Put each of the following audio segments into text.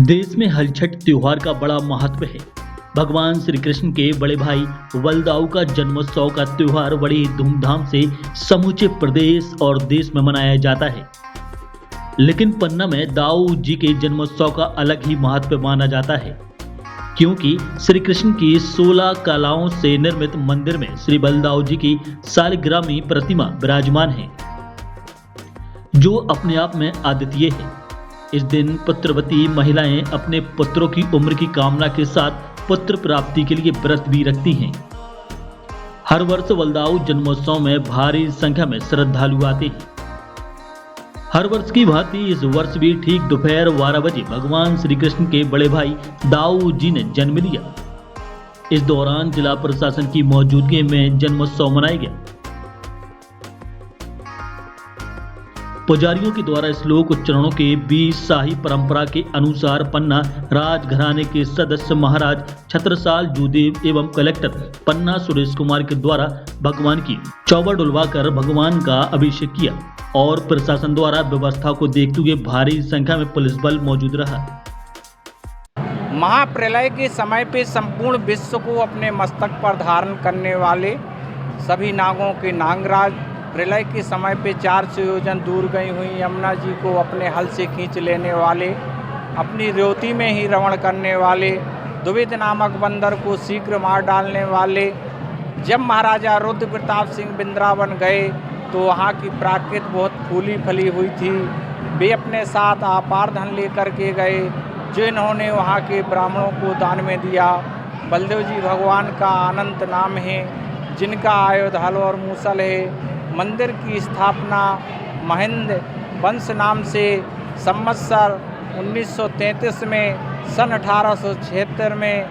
देश में हलछठ त्योहार का बड़ा महत्व है। भगवान श्री कृष्ण के बड़े भाई बलदाऊ का जन्मोत्सव का त्योहार बड़ी धूमधाम से समूचे प्रदेश और देश में मनाया जाता है। लेकिन पन्ना में दाऊ जी के जन्मोत्सव का अलग ही महत्व माना जाता है, क्योंकि श्री कृष्ण की 16 कलाओं से निर्मित मंदिर में श्री बलदाऊ जी की सालिग्रामी प्रतिमा विराजमान है, जो अपने आप में अद्वितीय है। इस दिन पुत्रवती महिलाएं अपने पुत्रों की उम्र की कामना के साथ पुत्र प्राप्ति के लिए व्रत भी रखती हैं। हर वर्ष बलदाऊ जन्मोत्सव में भारी संख्या में श्रद्धालु आते हैं। हर वर्ष की भांति इस वर्ष भी ठीक दोपहर 12 बजे भगवान श्री कृष्ण के बड़े भाई दाऊ जी ने जन्म लिया। इस दौरान जिला प्रशासन की मौजूदगी में जन्मोत्सव मनाया गया। पुजारियों के द्वारा श्लोक उच्चारणों के बीच शाही परंपरा के अनुसार पन्ना राजघराने के सदस्य महाराज छत्रसाल जूदेव एवं कलेक्टर पन्ना सुरेश कुमार के द्वारा भगवान की चौबा डुलवाकर भगवान का अभिषेक किया और प्रशासन द्वारा व्यवस्था को देखते हुए भारी संख्या में पुलिस बल मौजूद रहा। महाप्रलय के समय पे संपूर्ण विश्व को अपने मस्तक पर धारण करने वाले सभी नागों के नागराज प्रलय के समय पे 400 योजन दूर गई हुई यमुना जी को अपने हल से खींच लेने वाले, अपनी रेवती में ही रवण करने वाले, द्विविध नामक बंदर को शीघ्र मार डालने वाले। जब महाराजा रुद्र प्रताप सिंह वृंदावन गए तो वहाँ की प्राकृत बहुत फूली फली हुई थी। वे अपने साथ अपार धन लेकर के गए, जो इन्होंने वहाँ के ब्राह्मणों को दान में दिया। बलदेव जी भगवान का अनंत नाम है, जिनका आयुध हल और मूसल है। मंदिर की स्थापना महेंद्र वंश नाम से संवत्सर 1933 में सन 1876 में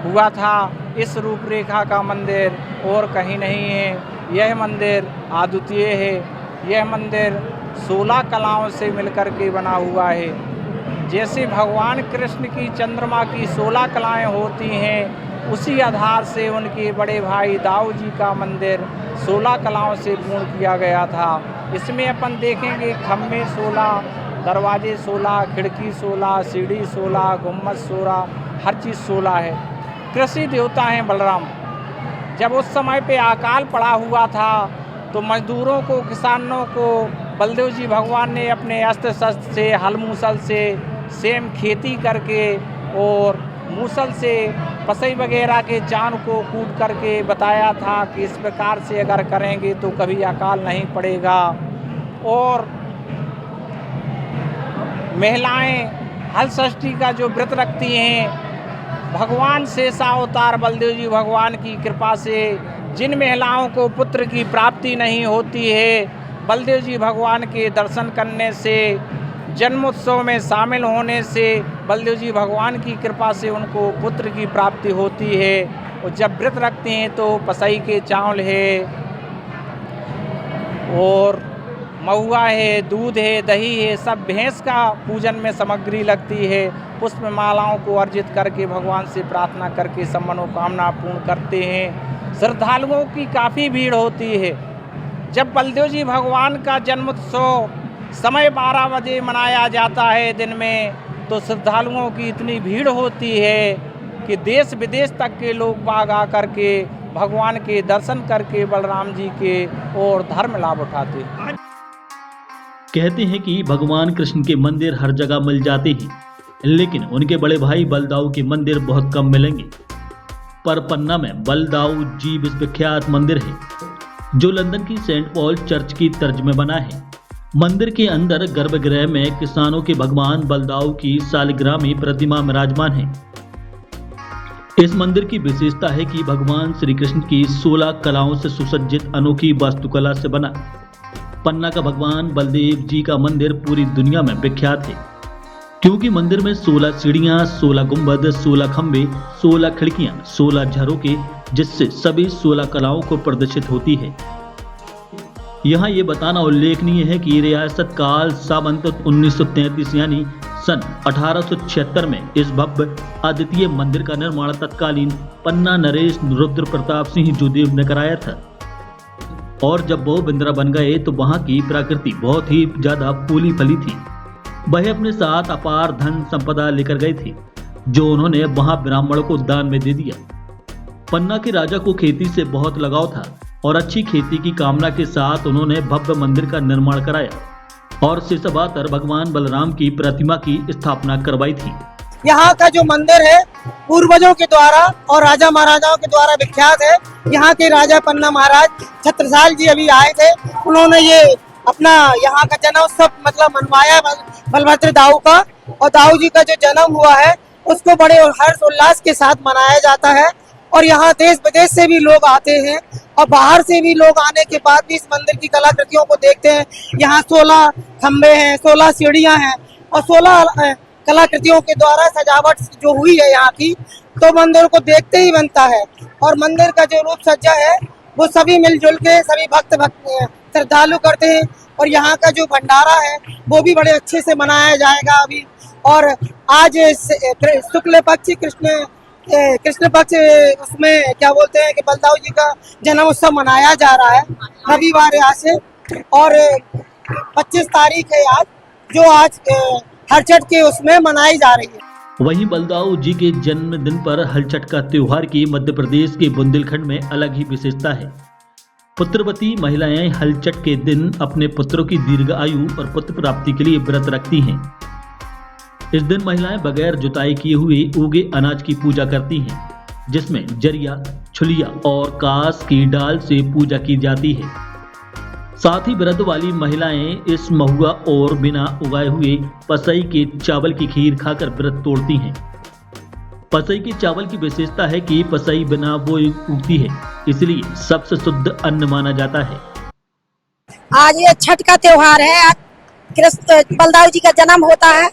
हुआ था। इस रूपरेखा का मंदिर और कहीं नहीं है। यह मंदिर अद्वितीय है। यह मंदिर 16 कलाओं से मिलकर के बना हुआ है। जैसे भगवान कृष्ण की चंद्रमा की 16 कलाएं होती हैं, उसी आधार से उनके बड़े भाई दाऊ जी का मंदिर 16 कलाओं से पूर्ण किया गया था। इसमें अपन देखेंगे खम्भे 16, दरवाजे 16, खिड़की 16, सीढ़ी 16, गुम्बद 16, हर चीज़ 16 है। कृषि देवता हैं बलराम। जब उस समय पे अकाल पड़ा हुआ था तो मजदूरों को, किसानों को बलदेव जी भगवान ने अपने अस्त्र शस्त्र से, हल मूसल से सेम खेती करके और मूसल से पसई वगैरह के चांद को कूट करके बताया था कि इस प्रकार से अगर करेंगे तो कभी अकाल नहीं पड़ेगा। और महिलाएं हल षष्ठी का जो व्रत रखती हैं, भगवान शेषावतार बलदेव जी भगवान की कृपा से जिन महिलाओं को पुत्र की प्राप्ति नहीं होती है, बलदेव जी भगवान के दर्शन करने से, जन्मोत्सव में शामिल होने से बलदेव जी भगवान की कृपा से उनको पुत्र की प्राप्ति होती है। और जब व्रत रखते हैं तो पसई के चावल है और महुआ है, दूध है, दही है, सब भैंस का पूजन में सामग्री लगती है। पुष्प मालाओं को अर्जित करके भगवान से प्रार्थना करके सब मनोकामना पूर्ण करते हैं। श्रद्धालुओं की काफ़ी भीड़ होती है। जब बलदेव जी भगवान का जन्मोत्सव समय 12 बजे मनाया जाता है दिन में, तो श्रद्धालुओं की इतनी भीड़ होती है कि देश विदेश तक के लोग बाग आकर के भगवान के दर्शन करके बलराम जी के और धर्म लाभ उठाते हैं। कहते हैं कि भगवान कृष्ण के मंदिर हर जगह मिल जाते हैं, लेकिन उनके बड़े भाई बलदाऊ के मंदिर बहुत कम मिलेंगे। पर पन्ना में बलदाऊ जी विश्वविख्यात मंदिर है, जो लंदन की सेंट पॉल चर्च की तर्ज में बना है। मंदिर के अंदर गर्भगृह में किसानों के भगवान बलदाऊ की सालिग्रामी प्रतिमा विराजमान है। इस मंदिर की विशेषता है कि भगवान श्री कृष्ण की 16 कलाओं से सुसज्जित अनोखी वास्तुकला से बना पन्ना का भगवान बलदेव जी का मंदिर पूरी दुनिया में विख्यात है, क्योंकि मंदिर में 16 सीढ़ियां, 16 गुंबद, 16 खंबे, 16 खिड़कियां, 16 झरोके, जिससे सभी 16 कलाओं को प्रदर्शित होती है। यहाँ ये बताना उल्लेखनीय है कि रियासत काल सावंत 1933 यानी सन 1876 में इस भव्य अद्वितीय मंदिर का निर्माण तत्कालीन पन्ना नरेश रुद्र प्रताप सिंह जूदेव ने कराया था। और जब वो बिंद्रा बन गए तो वहाँ की प्रकृति बहुत ही ज्यादा फूली फली थी। वह अपने साथ अपार धन संपदा लेकर गए थे, जो उन्होंने वहां ब्राह्मणों को दान में दे दिया। पन्ना के राजा को खेती से बहुत लगाव था और अच्छी खेती की कामना के साथ उन्होंने भव्य मंदिर का निर्माण कराया और सिसबातर भगवान बलराम की प्रतिमा की स्थापना करवाई थी। यहाँ का जो मंदिर है पूर्वजों के द्वारा और राजा महाराजाओं के द्वारा विख्यात है। यहाँ के राजा पन्ना महाराज छत्रसाल जी अभी आए थे, उन्होंने ये अपना यहाँ का जन्मोत्सव मतलब मनवाया बलभद्र दाऊ का, और दाऊ जी का जो जन्म हुआ है उसको बड़े हर्ष उल्लास के साथ मनाया जाता है। और यहाँ देश विदेश से भी लोग आते हैं और बाहर से भी लोग आने के बाद भी इस मंदिर की कलाकृतियों को देखते हैं। यहाँ 16 खम्बे हैं, 16 सीढ़ियाँ हैं और 16 कलाकृतियों के द्वारा सजावट जो हुई है यहाँ की, तो मंदिर को देखते ही बनता है। और मंदिर का जो रूप सज्जा है वो सभी मिलजुल के सभी भक्त श्रद्धालु करते हैं। और यहाँ का जो भंडारा है वो भी बड़े अच्छे से मनाया जाएगा अभी। और आज शुक्ल पक्ष कृष्ण पक्ष उसमें क्या बोलते हैं कि बलदाऊ जी का जन्म उत्सव मनाया जा रहा है रविवार आज से, और 25 तारीख है आज, जो आज हरचट के उसमें मनाई जा रही है। वहीं बलदाऊ जी के जन्मदिन पर हलचट का त्योहार की मध्य प्रदेश के बुंदेलखंड में अलग ही विशेषता है। पुत्रवती महिलाएं हलचट के दिन अपने पुत्रों की दीर्घ आयु और पुत्र प्राप्ति के लिए व्रत रखती हैं। इस दिन महिलाएं बगैर जुताई किए हुए उगे अनाज की पूजा करती हैं, जिसमें जरिया, छुलिया और कास की डाल से पूजा की जाती है। साथ ही व्रत वाली महिलाएं इस महुआ और बिना उगाए हुए पसई के चावल की खीर खाकर व्रत तोड़ती हैं। पसई के चावल की विशेषता है कि पसई बिना बोए उगती है, इसलिए सबसे शुद्ध अन्न माना जाता है। आज ये छठ का त्योहार है, बलदाऊ जी का जन्म होता है,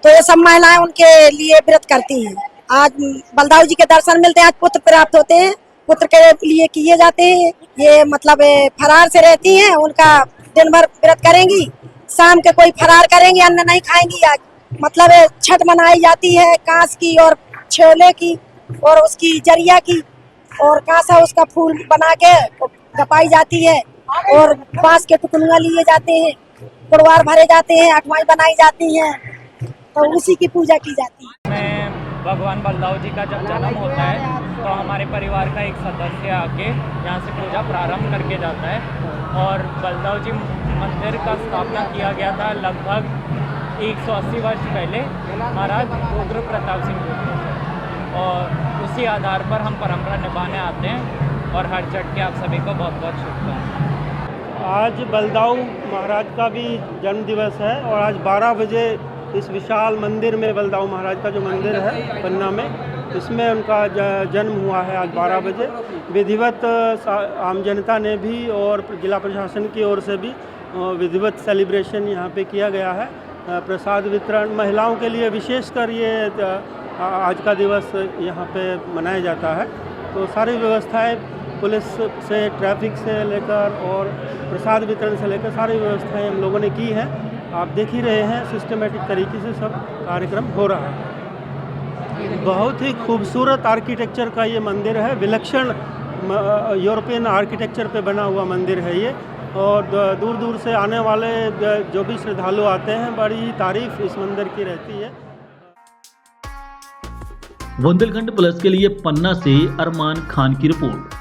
तो ये सब महिलाएं उनके लिए व्रत करती हैं। आज बलदाऊ जी के दर्शन मिलते हैं, आज पुत्र प्राप्त होते हैं, पुत्र के लिए किए जाते हैं। ये मतलब फरार से रहती हैं, उनका दिन भर व्रत करेंगी, शाम के कोई फरार करेंगी, अन्न नहीं खाएंगी। आज मतलब छठ मनाई जाती है कांस की और छोले की और उसकी जरिया की, और कांसा उसका फूल बना के गपाई जाती है और बांस के टुकड़ियाँ लिए जाते हैं, कुड़वार भरे जाते हैं, अठवाई बनाई जाती हैं, तो उसी की पूजा की जाती है। भगवान बलदाऊ जी का जब जन्म होता है तो हमारे परिवार का एक सदस्य आके यहाँ से पूजा प्रारंभ करके जाता है। और बलदाऊ जी मंदिर का स्थापना किया गया था लगभग 180 वर्ष पहले महाराज रुद्र प्रताप सिंह जी से, और उसी आधार पर हम परंपरा निभाने आते हैं। और हर चट के आप सभी को बहुत बहुत शुभकामनाएं। आज बलदाऊ महाराज का भी जन्म दिवस है और आज 12 बजे इस विशाल मंदिर में, बलदाऊ महाराज का जो मंदिर है पन्ना में, इसमें उनका जन्म हुआ है आज 12 बजे। विधिवत आम जनता ने भी और जिला प्रशासन की ओर से भी विधिवत सेलिब्रेशन यहाँ पे किया गया है। प्रसाद वितरण महिलाओं के लिए विशेषकर ये आज का दिवस यहाँ पे मनाया जाता है। तो सारी व्यवस्थाएं पुलिस से, ट्रैफिक से लेकर और प्रसाद वितरण से लेकर सारी व्यवस्थाएं हम लोगों ने की हैं। आप देख ही रहे हैं सिस्टमेटिक तरीके से सब कार्यक्रम हो रहा है। बहुत ही खूबसूरत आर्किटेक्चर का ये मंदिर है, विलक्षण यूरोपियन आर्किटेक्चर पे बना हुआ मंदिर है ये। और दूर दूर से आने वाले जो भी श्रद्धालु आते हैं, बड़ी ही तारीफ इस मंदिर की रहती है। बुंदेलखंड प्लस के लिए पन्ना से अरमान खान की रिपोर्ट।